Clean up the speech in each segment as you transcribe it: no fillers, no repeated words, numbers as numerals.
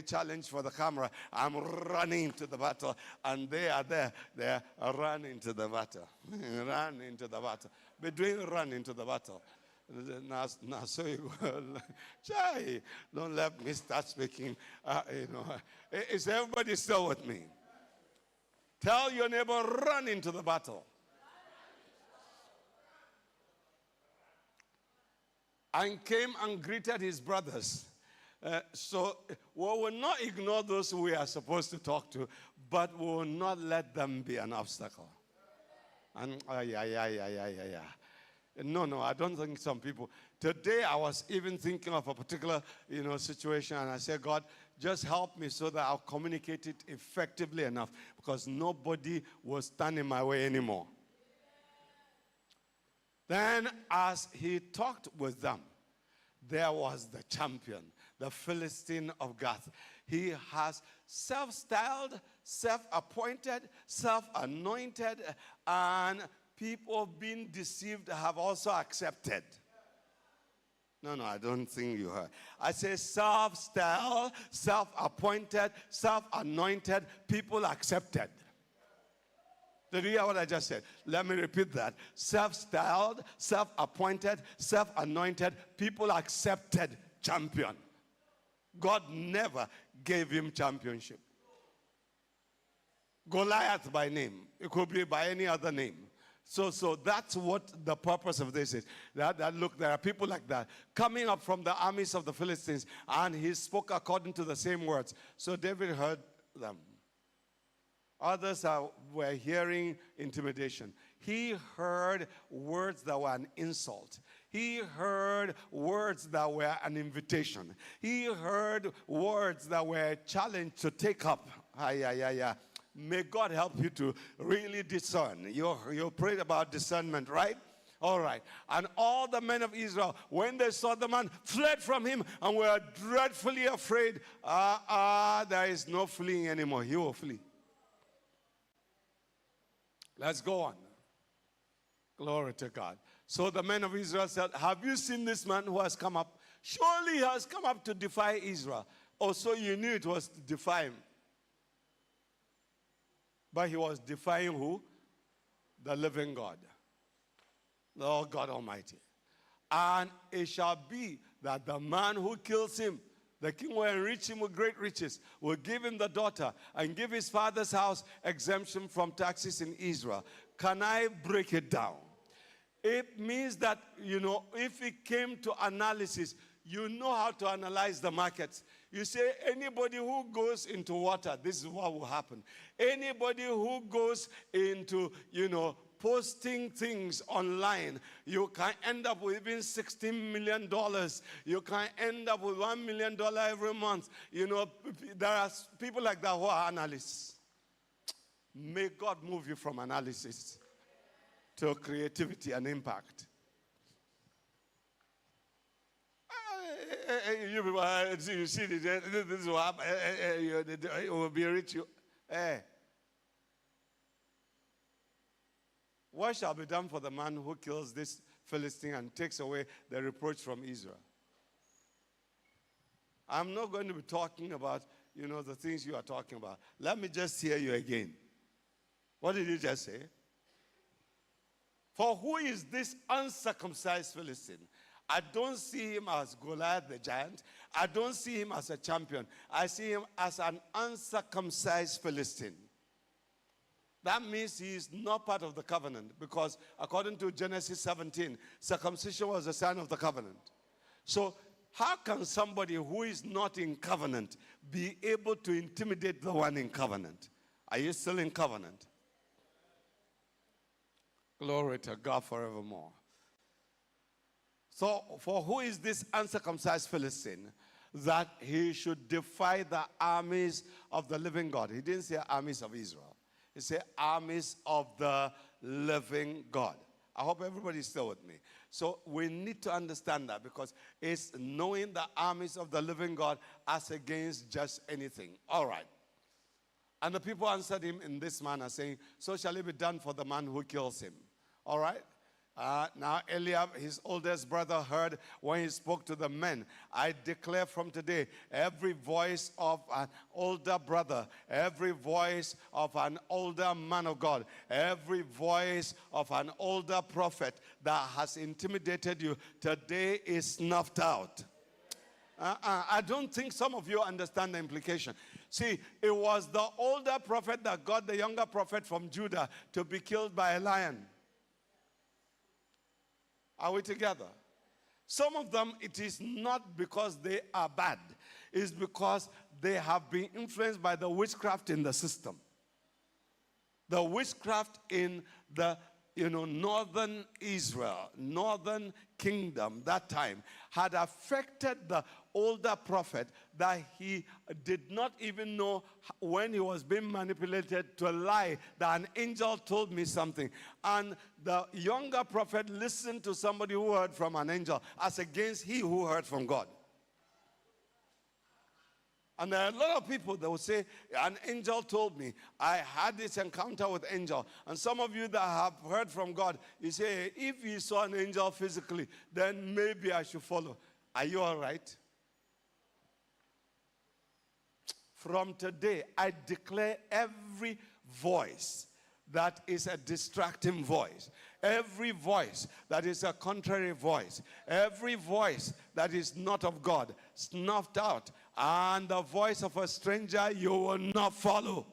challenge for the camera. I'm running to the battle, and they are there. They are running to the battle. Run into the battle. Between run into the battle. Now so you go. Chai, don't let me start speaking. Is everybody still with me? Tell your neighbor, run into the battle. And came and greeted his brothers. So we will not ignore those we are supposed to talk to, but we will not let them be an obstacle. And No, I don't think some people. Today I was even thinking of a particular, situation, and I said, God, just help me so that I'll communicate it effectively enough, because nobody will stand in my way anymore. Then as he talked with them, there was the champion, the Philistine of Gath. He has self-styled, self-appointed, self-anointed, and people being deceived have also accepted. No, I don't think you heard. I say self-styled, self-appointed, self-anointed, people accepted. Did you hear what I just said? Let me repeat that. Self-styled, self-appointed, self-anointed, people accepted champion. God never gave him championship. Goliath by name. It could be by any other name. So that's what the purpose of this is. Look, there are people like that coming up from the armies of the Philistines, and he spoke according to the same words. So David heard them. Others were hearing intimidation. He heard words that were an insult. He heard words that were an invitation. He heard words that were a challenge to take up. May God help you to really discern. You prayed about discernment, right? All right. And all the men of Israel, when they saw the man, fled from him and were dreadfully afraid. There is no fleeing anymore. He will flee. Let's go on. Glory to God. So the men of Israel said, have you seen this man who has come up? Surely he has come up to defy Israel. Oh, so you knew it was to defy him. But he was defying who? The living God. The Lord God Almighty. And it shall be that the man who kills him, the king will enrich him with great riches, will give him the daughter, and give his father's house exemption from taxes in Israel. Can I break it down? It means that, if it came to analysis, you know how to analyze the markets. You say, anybody who goes into water, this is what will happen. Anybody who goes into, posting things online, you can end up with even $16 million. You can end up with $1 million every month. There are people like that who are analysts. May God move you from analysis to creativity and impact. You people, you see, this is what happens. It will be rich. What shall be done for the man who kills this Philistine and takes away the reproach from Israel? I'm not going to be talking about, the things you are talking about. Let me just hear you again. What did you just say? For who is this uncircumcised Philistine? I don't see him as Goliath the giant. I don't see him as a champion. I see him as an uncircumcised Philistine. That means he is not part of the covenant, because according to Genesis 17, circumcision was a sign of the covenant. So how can somebody who is not in covenant be able to intimidate the one in covenant? Are you still in covenant? Glory to God forevermore. So for who is this uncircumcised Philistine that he should defy the armies of the living God? He didn't say armies of Israel. He said armies of the living God. I hope everybody's still with me. So we need to understand that, because it's knowing the armies of the living God as against just anything. All right. And the people answered him in this manner, saying, so shall it be done for the man who kills him. All right. Now Eliab, his oldest brother, heard when he spoke to the men. I declare from today, every voice of an older brother, every voice of an older man of God, every voice of an older prophet that has intimidated you, today is snuffed out. I don't think some of you understand the implication. See, it was the older prophet that got the younger prophet from Judah to be killed by a lion. Are we together? Some of them, it is not because they are bad. It's because they have been influenced by the witchcraft in the system. The witchcraft in the northern Israel, northern kingdom, that time, had affected the older prophet that he did not even know when he was being manipulated to lie that an angel told me something. And the younger prophet listened to somebody who heard from an angel as against he who heard from God. And there are a lot of people that will say, an angel told me. I had this encounter with angel. And some of you that have heard from God, you say, if you saw an angel physically, then maybe I should follow. Are you all right? From today, I declare every voice that is a distracting voice, every voice that is a contrary voice, every voice that is not of God, snuffed out, and the voice of a stranger you will not follow.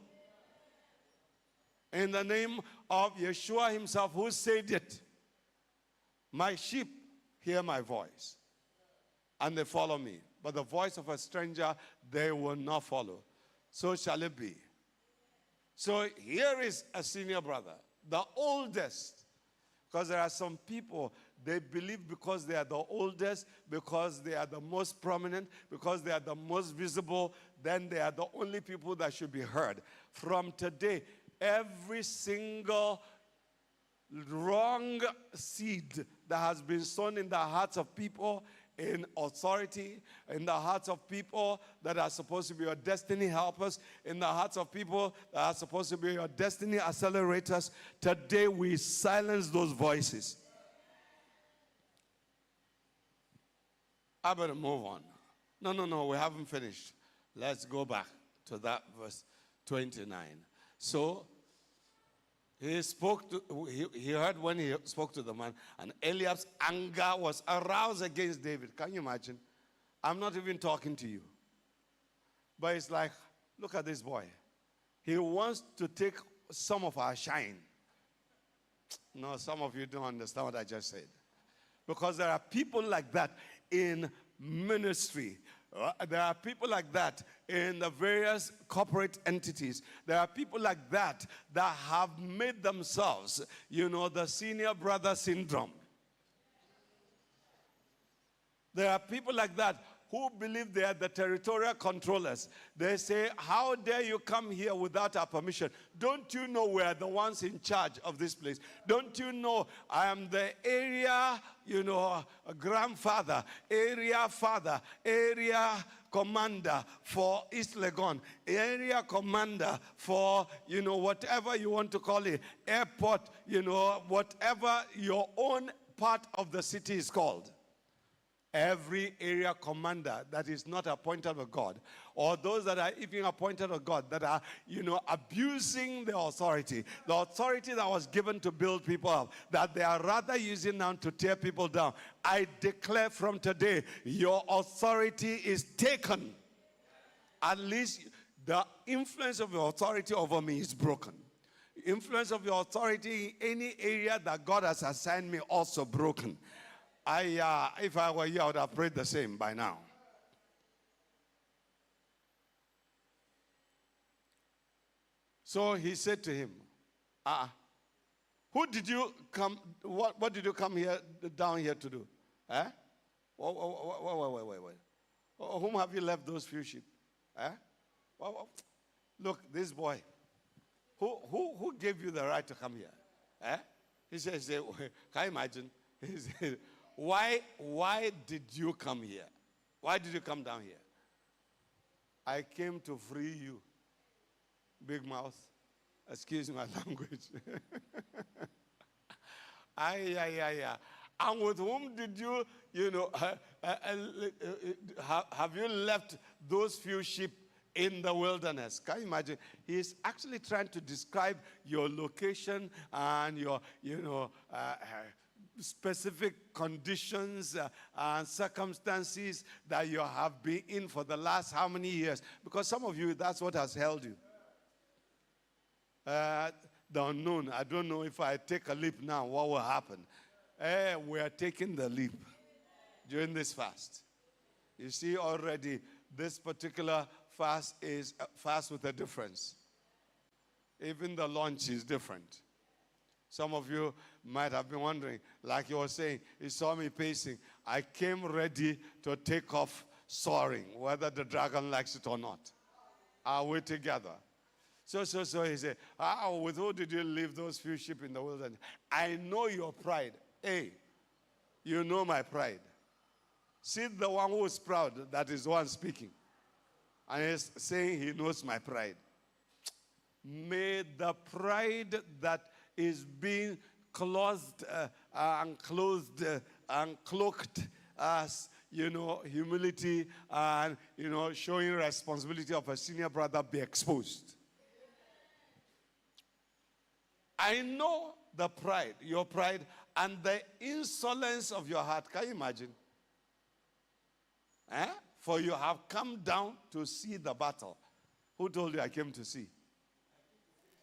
In the name of Yeshua himself, who said it, my sheep hear my voice, and they follow me. But the voice of a stranger, they will not follow. So shall it be. So here is a senior brother, the oldest. Because there are some people, they believe because they are the oldest, because they are the most prominent, because they are the most visible, then they are the only people that should be heard. From today, every single wrong seed that has been sown in the hearts of people in authority, in the hearts of people that are supposed to be your destiny helpers, in the hearts of people that are supposed to be your destiny accelerators, today we silence those voices. I better move on. No, we haven't finished. Let's go back to that verse 29. So, he heard when he spoke to the man, and Eliab's anger was aroused against David. Can you imagine? I'm not even talking to you. But it's like, look at this boy. He wants to take some of our shine. No, some of you don't understand what I just said. Because there are people like that in ministry. There are people like that in the various corporate entities. There are people like that that have made themselves, the senior brother syndrome. There are people like that who believe they are the territorial controllers. They say, how dare you come here without our permission? Don't you know we are the ones in charge of this place? Don't you know I am the area, grandfather, area father, area commander for East Legon, area commander for, whatever you want to call it, airport, whatever your own part of the city is called. Every area commander that is not appointed of God, or those that are even appointed of God, that are, abusing the authority that was given to build people up, that they are rather using now to tear people down. I declare from today, your authority is taken. At least the influence of your authority over me is broken. Influence of your authority in any area that God has assigned me also broken. If I were you, I would have prayed the same by now. So he said to him, who did you come, what did you come down here to do? Eh? Wait. Whom have you left those few sheep? Eh? Look, this boy, who gave you the right to come here? Eh? He says, can you imagine? He said, why did you come here? Why did you come down here? I came to free you. Big mouth. Excuse my language. Ay, ay, ay, ay. And with whom did you, have you left those few sheep in the wilderness? Can you imagine? He's actually trying to describe your location and your, specific conditions and circumstances that you have been in for the last how many years? Because some of you, that's what has held you. The unknown. I don't know if I take a leap now, what will happen? We are taking the leap during this fast. You see already, this particular fast is a fast with a difference. Even the launch is different. Some of you might have been wondering, like you were saying, you saw me pacing. I came ready to take off soaring, whether the dragon likes it or not. Are we together? So he said, with who did you leave those few sheep in the wilderness? I know your pride. Hey, you know my pride. See the one who is proud, that is the one speaking. And he's saying he knows my pride. May the pride that is being clothed and cloaked as, humility and, showing responsibility of a senior brother be exposed. I know the pride, your pride, and the insolence of your heart. Can you imagine? For you have come down to see the battle. Who told you I came to see?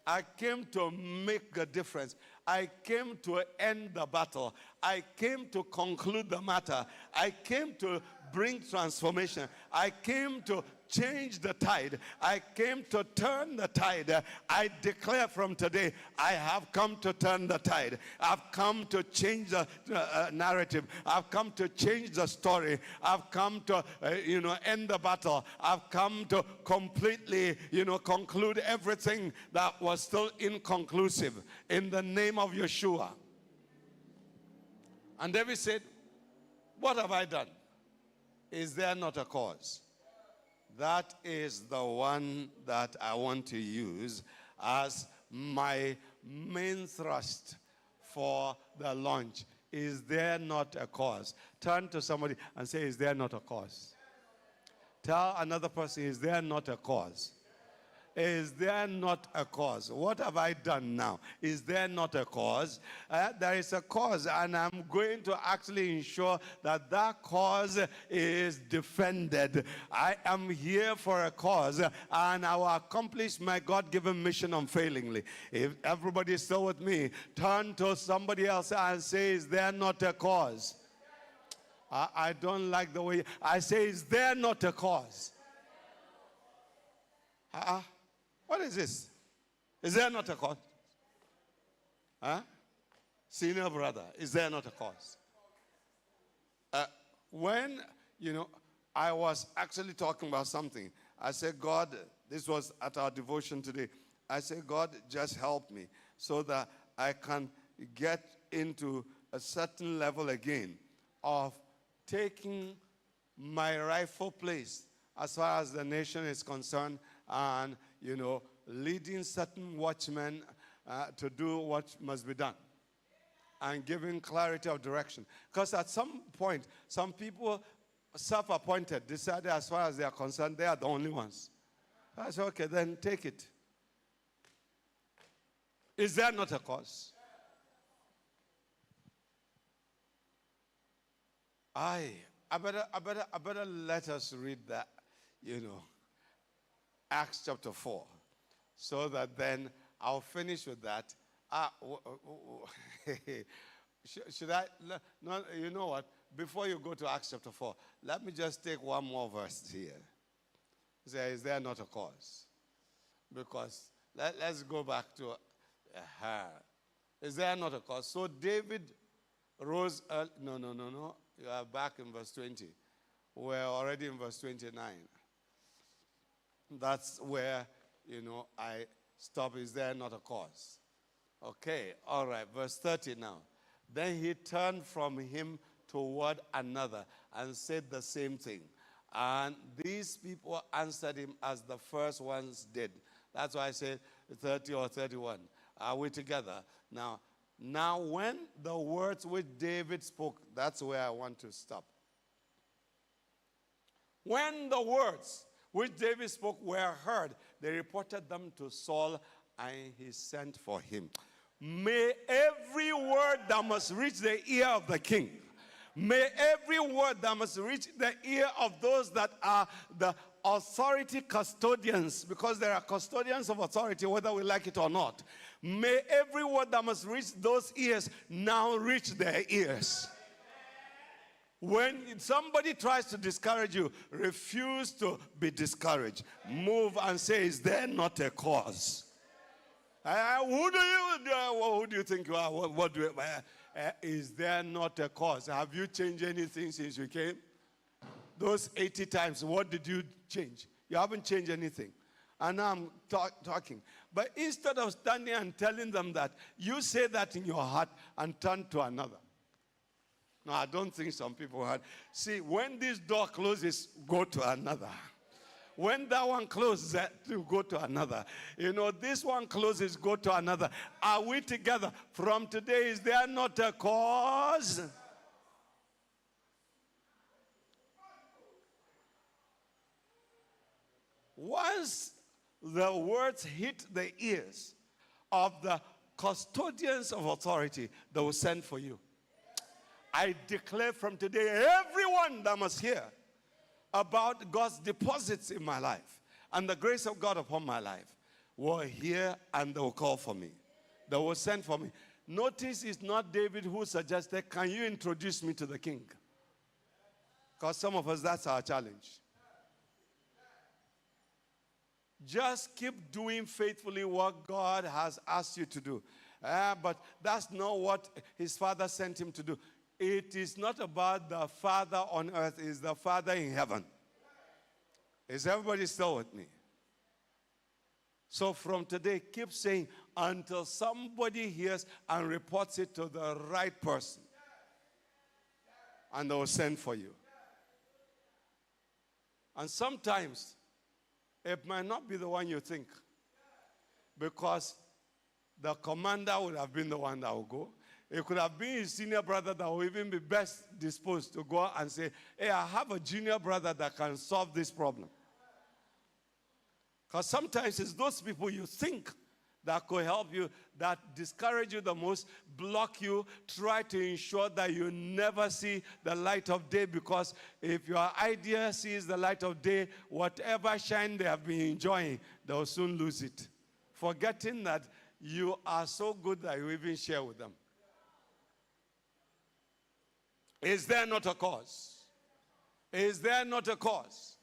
I came to make a difference. I came to end the battle. I came to conclude the matter. I came to bring transformation. I came to change the tide. I came to turn the tide. I declare from today, I have come to turn the tide. I've come to change the narrative. I've come to change the story. I've come to, end the battle. I've come to completely, conclude everything that was still inconclusive in the name of Yeshua. And David said, what have I done? Is there not a cause? That is the one that I want to use as my main thrust for the launch. Is there not a cause? Turn to somebody and say, is there not a cause? Tell another person, is there not a cause? Is there not a cause? What have I done now? Is there not a cause? There is a cause, and I'm going to actually ensure that that cause is defended. I am here for a cause, and I will accomplish my God-given mission unfailingly. If everybody is still with me, turn to somebody else and say, is there not a cause? I don't like the way I say, is there not a cause? What is this? Is there not a cause? Senior brother, is there not a cause? When, I was actually talking about something, I said, God, this was at our devotion today. I said, God, just help me so that I can get into a certain level again of taking my rightful place as far as the nation is concerned, and, leading certain watchmen to do what must be done and giving clarity of direction. Because at some point, some people, self-appointed, decided as far as they are concerned, they are the only ones. I said, okay, then take it. Is there not a cause? I better let us read that, Acts chapter 4, so that then I'll finish with that. Should I? No, you know what? Before you go to Acts chapter 4, let me just take one more verse here. Say, is there not a cause? Because let's go back to is there not a cause? So David rose. No. You are back in verse 20. We're already in verse 29. That's where, I stop. Is there not a cause? Okay, all right, verse 30 now. Then he turned from him toward another and said the same thing. And these people answered him as the first ones did. That's why I said 30 or 31. Are we together? Now, Now, when the words which David spoke, that's where I want to stop. When the words which David spoke were heard, they reported them to Saul, and he sent for him. May every word that must reach the ear of the king, may every word that must reach the ear of those that are the authority custodians, because there are custodians of authority, whether we like it or not. May every word that must reach those ears now reach their ears. When somebody tries to discourage you, refuse to be discouraged. Move and say, is there not a cause? Who do you think you are? Is there not a cause? Have you changed anything since you came? Those 80 times, what did you change? You haven't changed anything. And now I'm talking. But instead of standing and telling them that, you say that in your heart and turn to another. No, I don't think some people had. See, when this door closes, go to another. When that one closes, you go to another. You know, this one closes, go to another. Are we together? From today, is there not a cause? Once the words hit the ears of the custodians of authority, they will send for you. I declare from today, everyone that must hear about God's deposits in my life and the grace of God upon my life will hear, and they will call for me. They will send for me. Notice it's not David who suggested, can you introduce me to the king? Because some of us, that's our challenge. Just keep doing faithfully what God has asked you to do. But that's not what his father sent him to do. It is not about the Father on earth, it's the Father in heaven. Is everybody still with me? So from today, keep saying until somebody hears and reports it to the right person. And they will send for you. And sometimes, it might not be the one you think. Because the commander would have been the one that will go. It could have been his senior brother that will even be best disposed to go and say, hey, I have a junior brother that can solve this problem. Because sometimes it's those people you think that could help you, that discourage you the most, block you, try to ensure that you never see the light of day, because if your idea sees the light of day, whatever shine they have been enjoying, they will soon lose it, forgetting that you are so good that you even share with them. Is there not a cause? Is there not a cause?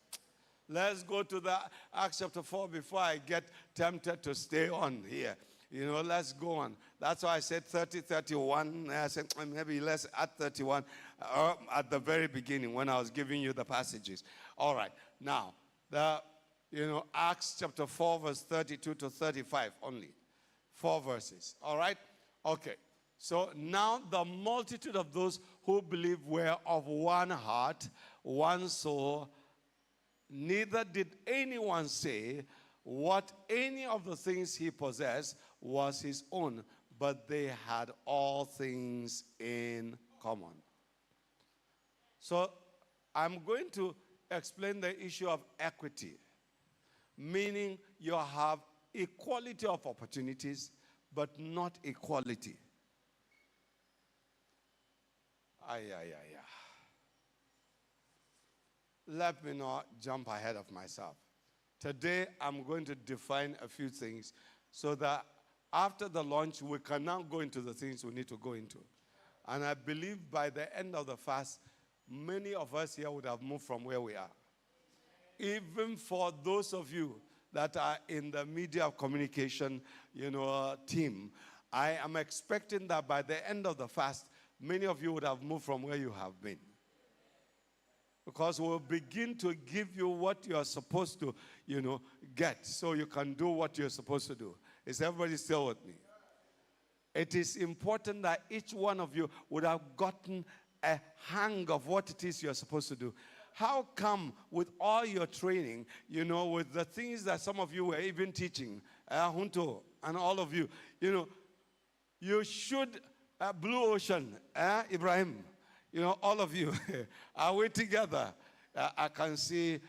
Let's go to the Acts chapter 4 before I get tempted to stay on here. You know, let's go on. That's why I said 30, 31. I said maybe let's add 31 at the very beginning when I was giving you the passages. All right. Now, Acts chapter 4 verse 32 to 35 only. 4 verses. All right? Okay. So now the multitude of those who believed were of one heart, one soul. Neither did anyone say what any of the things he possessed was his own, but they had all things in common. So I'm going to explain the issue of equity, meaning you have equality of opportunities, but not equality. Let me not jump ahead of myself. Today, I'm going to define a few things so that after the launch, we can now go into the things we need to go into. And I believe by the end of the fast, many of us here would have moved from where we are. Even for those of you that are in the media communication, team, I am expecting that by the end of the fast, many of you would have moved from where you have been. Because we'll begin to give you what you're supposed to, get, so you can do what you're supposed to do. Is everybody still with me? It is important that each one of you would have gotten a hang of what it is you're supposed to do. How come with all your training, with the things that some of you were even teaching, Hunto and all of you, You should, Blue Ocean, Ibrahim, all of you, are we together? I can see,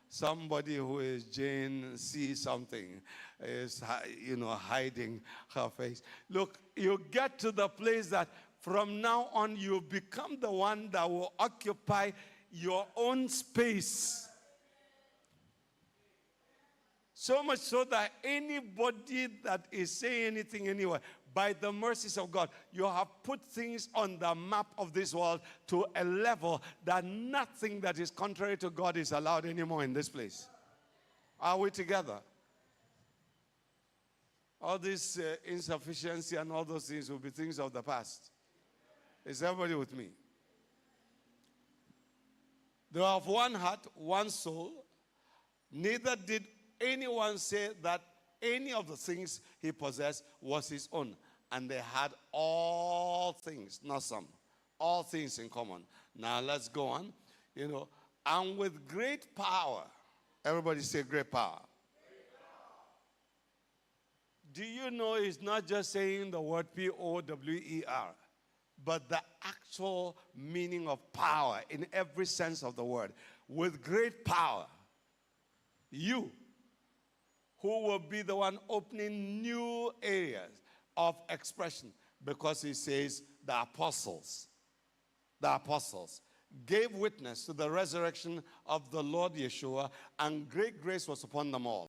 somebody who is Jane see something, is, hiding her face. Look, you get to the place that from now on you become the one that will occupy your own space. So much so that anybody that is saying anything anywhere, by the mercies of God, you have put things on the map of this world to a level that nothing that is contrary to God is allowed anymore in this place. Are we together? All this insufficiency and all those things will be things of the past. Is everybody with me? They have one heart, one soul. Neither did anyone say that any of the things he possessed was his own. And they had all things, not some, all things in common. Now let's go on. And with great power, everybody say great power. Do you know it's not just saying the word P-O-W-E-R, but the actual meaning of power in every sense of the word. With great power, you, who will be the one opening new areas of expression, because he says the apostles gave witness to the resurrection of the Lord Yeshua, and great grace was upon them all.